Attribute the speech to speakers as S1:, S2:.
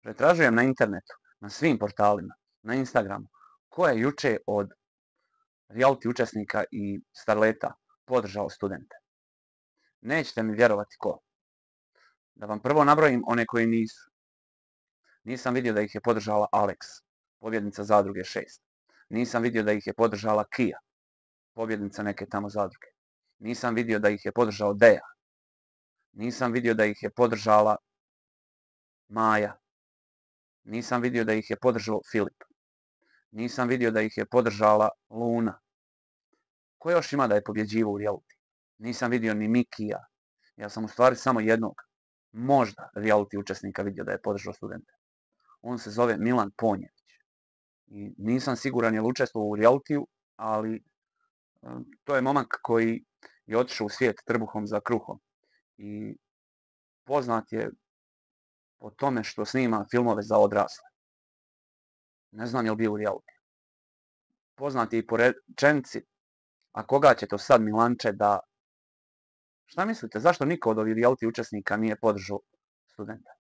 S1: Pretražujem na internetu, na svim portalima, na Instagramu, ko je juče od reality učesnika i starleta podržao studente. Nećete mi vjerovati ko. Da vam prvo nabrojim one koji nisu. Nisam vidio da ih je podržala Alex, pobjednica Zadruge 6. Nisam vidio da ih je podržala Kija, pobjednica neke tamo zadruge. Nisam vidio da ih je podržao Deja. Nisam vidio da ih je podržala Maja. Nisam vidio da ih je podržao Filip. Nisam vidio da ih je podržala Luna. Ko još ima da je pobjeđivao u reality? Nisam vidio ni Mikija. Ja sam u stvari samo jednog, možda reality učesnika vidio da je podržao studente. On se zove Milan Ponjević. I nisam siguran je li učestvovao u realitiju, ali to je momak koji je otišao u svijet trbuhom za kruhom. I poznat je po tome što snima filmove za odrasle. Ne znam je li bio u realitiju. Poznat je i po rečenici, a koga će to sad Milanče da... Šta mislite, zašto niko od ovih reality učesnika nije podržao studenta?